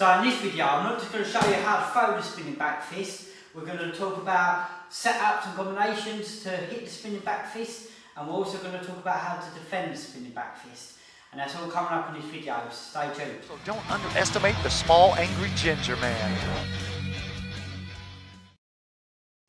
So in this video, I'm not just going to show you how to throw the spinning back fist. We're going to talk about setups and combinations to hit the spinning back fist, and we're also going to talk about how to defend the spinning back fist. And that's all coming up in this video, so stay tuned. So don't underestimate the small, angry ginger man.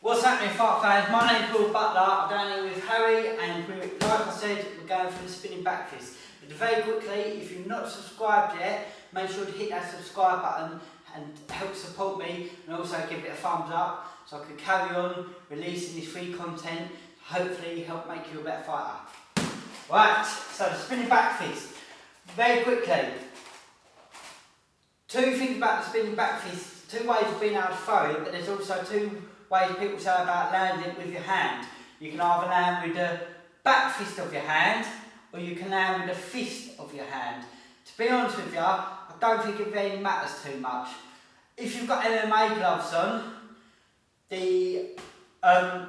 What's happening, Fight fans? My name's Will Butler. I'm down here with Harry, and like I said, we're going for the spinning back fist. But very quickly, if you're not subscribed yet, make sure to hit that subscribe button and help support me, and also give it a thumbs up so I can carry on releasing this free content, hopefully help make you a better fighter. Right, so the spinning back fist. Very quickly, two things about the spinning back fist, two ways of being able to throw it, but there's also two ways people say about landing it with your hand. You can either land with the back fist of your hand, or you can land with the fist of your hand. To be honest with you, I don't think it really matters too much. If you've got MMA gloves on, there's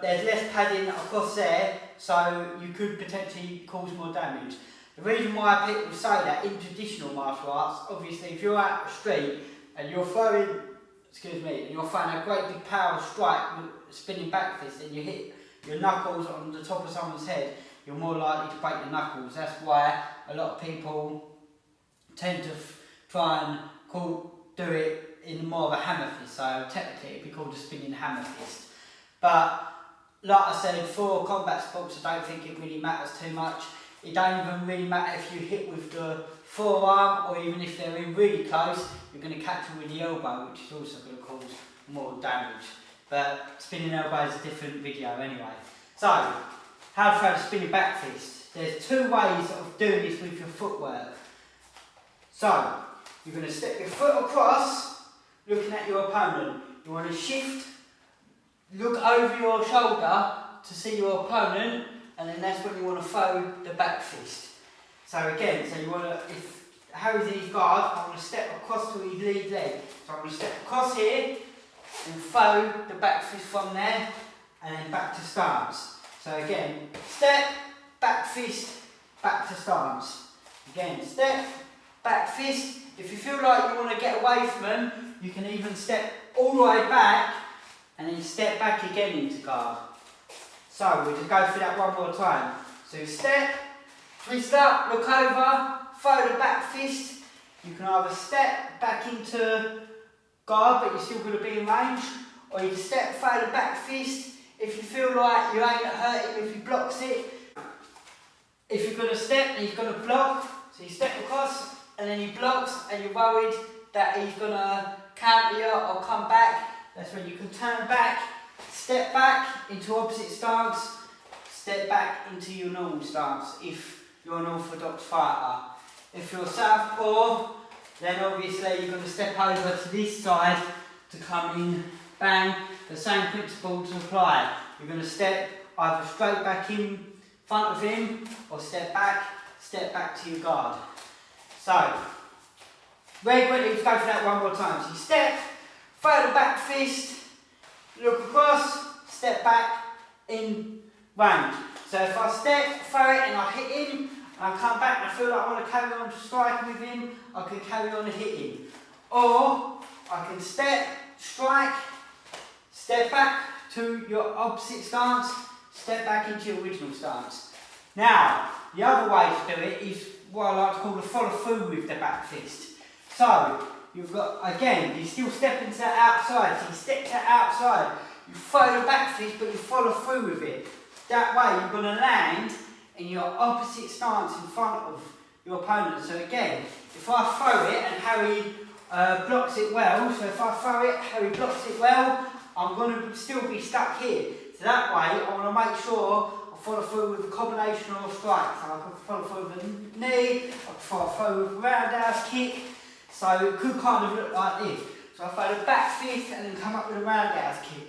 less padding across there, so you could potentially cause more damage. The reason why people say that in traditional martial arts, obviously if you're out the street and you're throwing, you're throwing a great big power strike with spinning back fist and you hit your knuckles on the top of someone's head, you're more likely to break your knuckles. That's why a lot of people tend to try and do it in more of a hammer fist, so technically it'd be called a spinning hammer fist. But like I said, for combat sports I don't think it really matters too much. It don't even really matter if you hit with the forearm, or even if they're in really close, you're going to catch them with the elbow, which is also going to cause more damage. But spinning elbow is a different video anyway. So, how to throw the spinning back fist. There's two ways of doing this with your footwork. So, you're going to step your foot across, looking at your opponent. You want to shift, look over your shoulder to see your opponent, and then that's when you want to throw the back fist. So again, you want to, if Harry's in his guard, I want to step across to his lead leg. So I'm going to step across here and throw the back fist from there, and then back to stance. So again, step, back fist, back to stance. Again, step, back fist. If you feel like you want to get away from them, you can even step all the way back and then step back again into guard. So we'll just go through that one more time. So step, twist up, look over, throw the back fist. You can either step back into guard, but you're still going to be in range, or you can step, throw the back fist. If you feel like you ain't hurt him if he blocks it. If you're going to step and he's going to block, so you step across and then he blocks and you're worried that he's going to counter you or come back, that's when you can turn back, step back into opposite stance, step back into your normal stance if you're an orthodox fighter. If you're southpaw, then obviously you're going to step over to this side to come in, bang, the same principles apply. You're going to step either straight back in front of him or step back to your guard. So, very quickly, let's go for that one more time. So you step, throw the back fist, look across, step back in range. So if I step, throw it and I hit him, and I come back and I feel like I want to carry on striking with him, I can carry on and hit him. Or I can step, strike, step back to your opposite stance, step back into your original stance. Now, the other way to do it is what I like to call the follow through with the back fist. So, you've got, again, you still step into the outside, so you step to the outside, you throw the back fist but you follow through with it. That way you're going to land in your opposite stance in front of your opponent. So again, if I throw it and Harry blocks it well, so if I throw it, Harry blocks it well, I'm going to still be stuck here. So that way I want to make sure I follow through with a combination of strikes. So I can follow through with a knee, I can follow through with a roundhouse kick. So it could kind of look like this. So I throw the back fist and then come up with a roundhouse kick,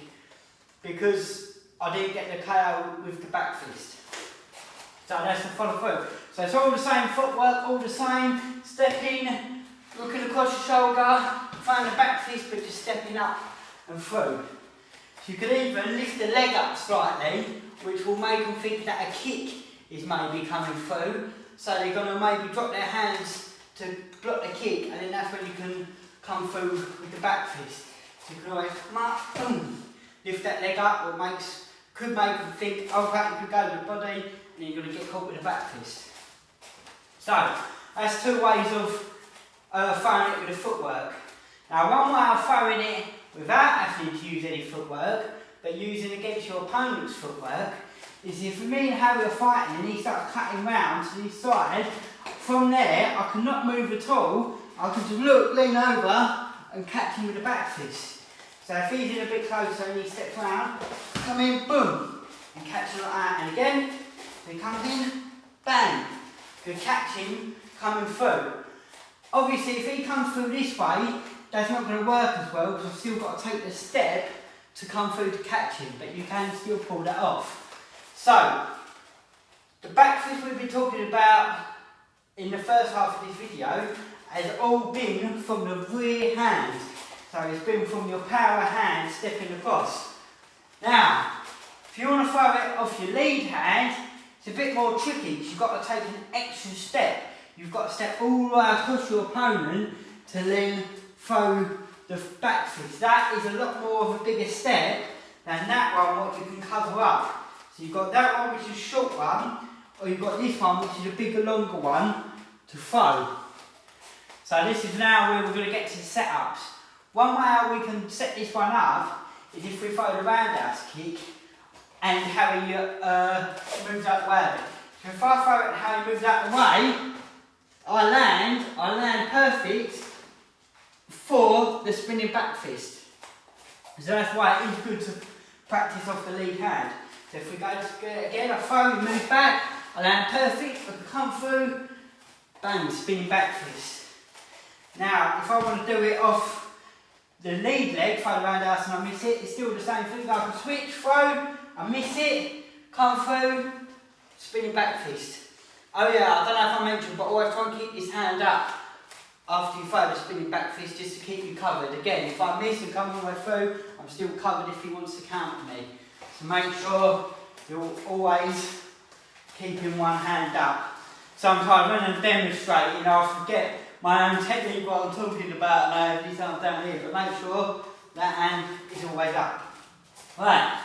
because I didn't get the KO with the back fist. So that's the follow through. So it's all the same footwork, all the same. Stepping, looking across your shoulder, throwing the back fist but just stepping up and through. So you can even lift the leg up slightly, which will make them think that a kick is maybe coming through. So they're going to maybe drop their hands to block the kick, and then that's when you can come through with the back fist. So you can always come up, boom, lift that leg up, or could make you think, oh, that you could go with the body, and then you're going to get caught with the back fist. So, that's two ways of throwing it with the footwork. Now, one way of throwing it without having to use any footwork, but using against your opponent's footwork, is if me and Harry are fighting and he starts cutting round to this side, from there I cannot move at all. I can just look, lean over and catch him with the back fist. So if he's in a bit closer and he steps round, come in, boom, and catch him like that. And again, so he comes in, bang, you catch him coming through. Obviously, if he comes through this way, that's not going to work as well because I've still got to take the step to come through to catch him, but you can still pull that off. So, the back fist we've been talking about in the first half of this video has all been from the rear hand. So it's been from your power hand stepping across. Now, if you want to throw it off your lead hand, it's a bit more tricky because you've got to take an extra step. You've got to step all the way across your opponent to then throw the back fist. That is a lot more of a bigger step than that one what you can cover up. So you've got that one which is a short one, or you've got this one which is a bigger, longer one to throw. So this is now where we're going to get to the setups. One way how we can set this one up is if we throw the roundhouse kick and Harry moves out the way of it. So if I throw it and Harry moves out the way, I land perfect for the spinning back fist. So that's why it is good to practice off the lead hand. So if we go again, I throw, move back, I land perfect, I can come through, bang, spinning back fist. Now, if I want to do it off the lead leg, throw the roundhouse and I miss it, it's still the same thing. I can switch, throw, I miss it, come through, spinning back fist. Oh yeah, I don't know if I mentioned, but always try and keep this hand up after you throw the spinning back fist just to keep you covered. Again, if I miss and come all the way through, I'm still covered if he wants to counter me. So make sure you're always keeping one hand up. Sometimes when I'm demonstrating, I'll forget my own technique, what I'm talking about, and I have these arms down here, but make sure that hand is always up. Right,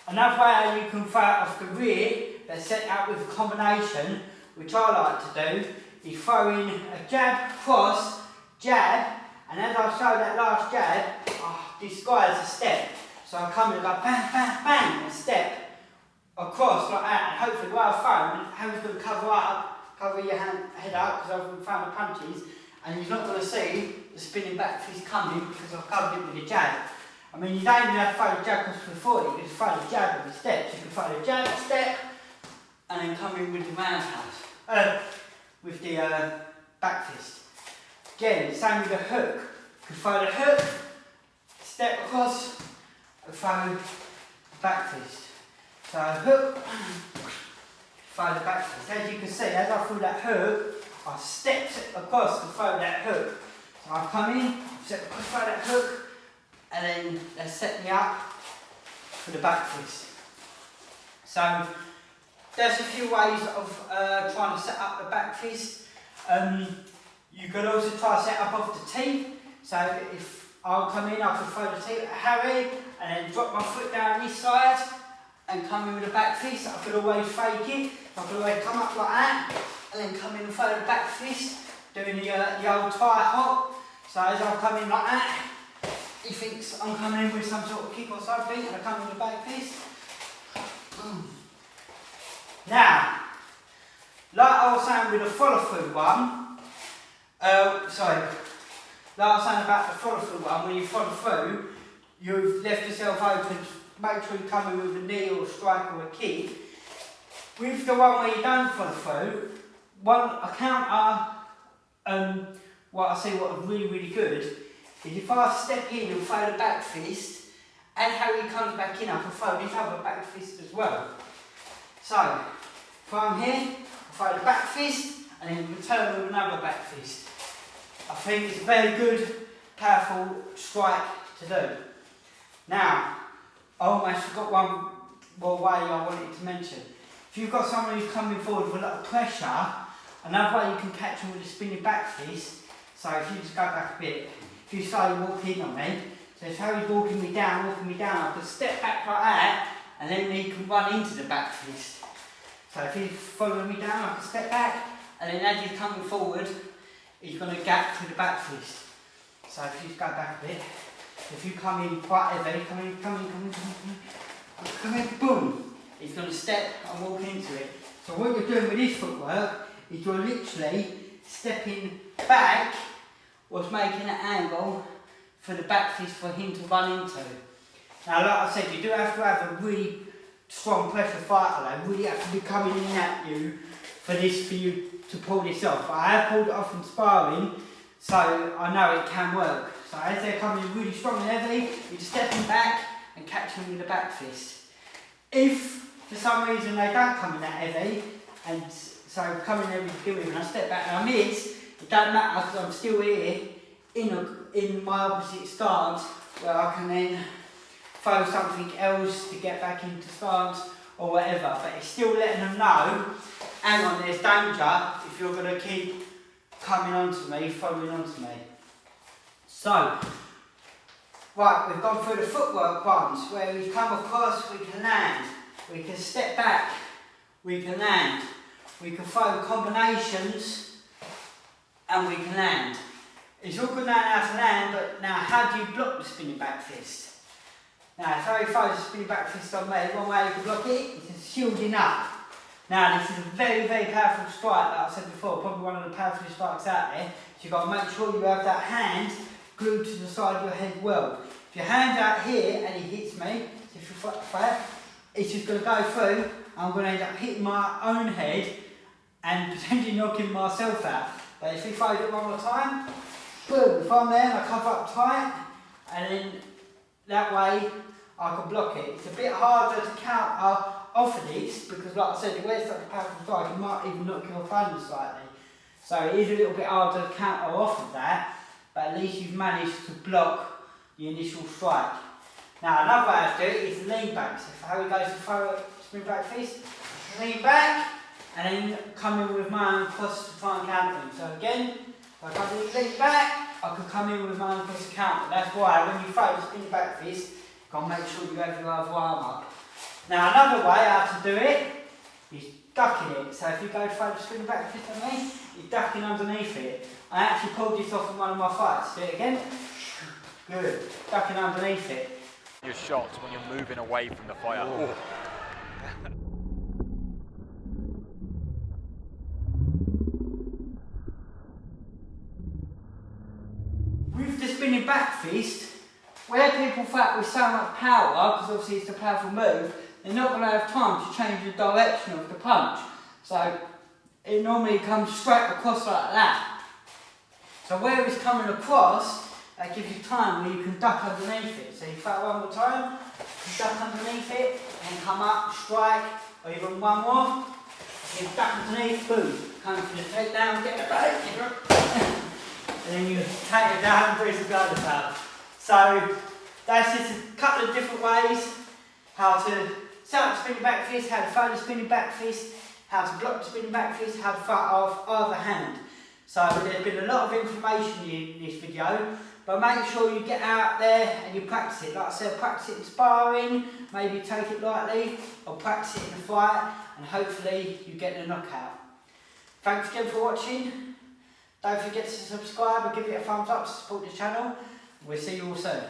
another way how you can throw it off the rear, that's set out with a combination, which I like to do, is throw in a jab, cross, jab, and as I show that last jab, I disguise a step. So I come in and go bang, bang, bang, and step across like that, and hopefully while I'm throwing, Harry's going to cover your head up because I've been throwing the punches, and you're not going to see the spinning back fist coming because I've covered it with a jab. I mean, you don't even have to throw the jab across before, you can just throw the jab with the steps. You can throw the jab, step, and then come in with the roundhouse, with the back fist. Again, same with the hook. You can throw the hook, step across, and throw the back fist. So hook, throw the back fist. As you can see, as I threw that hook, I stepped across to throw that hook. So I come in, step across, throw that hook, and then they set me up for the back fist. So there's a few ways of trying to set up the back fist. You could also try to set up off the teeth. So if I'll come in, I can throw the teeth at Harry and then drop my foot down this side and come in with the back fist. I could always fake it. I could always come up like that and then come in and throw the back fist, doing the old tie hop. So as I come in like that, he thinks I'm coming in with some sort of kick or something, and I come in with the back fist. Now, like I was saying with the follow through one, like I was saying about the follow through one, when you follow through, you've left yourself open, make sure you come in with a knee or a strike or a kick. With the one where you don't follow through, a counter, what I see what is really, really good, is if I step in and throw the back fist, and Harry comes back in, I can throw this other back fist as well. So, if I'm here, I throw the back fist, and then return with another back fist. I think it's a very good, powerful strike to do. Now, I almost forgot one more way I wanted to mention. If you've got someone who's coming forward with a lot of pressure, another way you can catch them with a spinning back fist, so if you just go back a bit, if you slowly walk in on me. So if Harry's walking me down, I can step back like that, and then he can run into the back fist. So if he's following me down, I can step back, and then as he's coming forward, he's going to gap to the back fist. So if you just go back a bit, if you come in quite heavy, come in, boom, he's going to step and walk into it. So what you're doing with this footwork is you're literally stepping back, was making an angle for the back fist for him to run into. Now, like I said, you do have to have a really strong pressure fighter. They really have to be coming in at you for you to pull this off. But I have pulled it off in sparring, so I know it can work. So as they're coming in really strong and heavy, you're just stepping back and catching them with the back fist. If for some reason they don't come in that heavy, and so coming in with the and I step back and I miss, it doesn't matter because I'm still here in my opposite stance where I can then throw something else to get back into stance or whatever. But it's still letting them know, hang on, there's danger if you're going to keep coming onto me, following onto me. So, right, we've gone through the footwork ones where we come across, we can land, we can step back, we can land, we can throw combinations and we can land. It's all good now how to land, but now how do you block the spinning back fist? Now if Harry throws a spinning back fist on me, one way you can block it is shielding up. Now this is a very, very powerful strike, like I said before, probably one of the powerful strikes out there. So you've got to make sure you have that hand glued to the side of your head well. If your hand's out here and he hits me, so if you're flat, it's just going to go through, I'm going to end up hitting my own head and potentially knocking myself out. But if he throws it one more time, boom, if I'm there and I cover up tight, and then that way I can block it. It's a bit harder to counter off of this because like I said, where it's such a powerful strike, it might even knock your opponent slightly. So it is a little bit harder to counter off of that, but at least you've managed to block the initial strike. Now another way to do it is lean back. So if Harry goes to throw a spin back fist, lean back and then come in with my own cross to try and counter him. So again, if I come in lean back, I can come in with my own cross to counter. That's why when you throw the spin back fist, you've got to make sure you have your other arm up. Now another way how to do it is ducking it. So if you go to throw the spin back fist at me, you're ducking underneath it. I actually pulled this off in one of my fights. Do it again. Good. Ducking underneath it. Your shots when you're moving away from the fire. Oh. With the spinning back fist, where people fight with so much power, because obviously it's a powerful move, they're not going to have time to change the direction of the punch. So it normally comes straight across like that. So where it's coming across, that gives you time where you can duck underneath it. So you throw one more time, you duck underneath it, and come up, strike, or even one more. You duck underneath, boom, come for the takedown, get it back, and then you take it down, bring the guard out. So that's just a couple of different ways how to set up the spinning back fist, how to throw the spinning back fist, how to block the spinning back fist, how to fight off either hand. So there's been a lot of information in this video, but make sure you get out there and you practice it. Like I said, practice it in sparring, maybe take it lightly, or practice it in a fight, and hopefully you get the knockout. Thanks again for watching. Don't forget to subscribe and give it a thumbs up to support the channel. We'll see you all soon.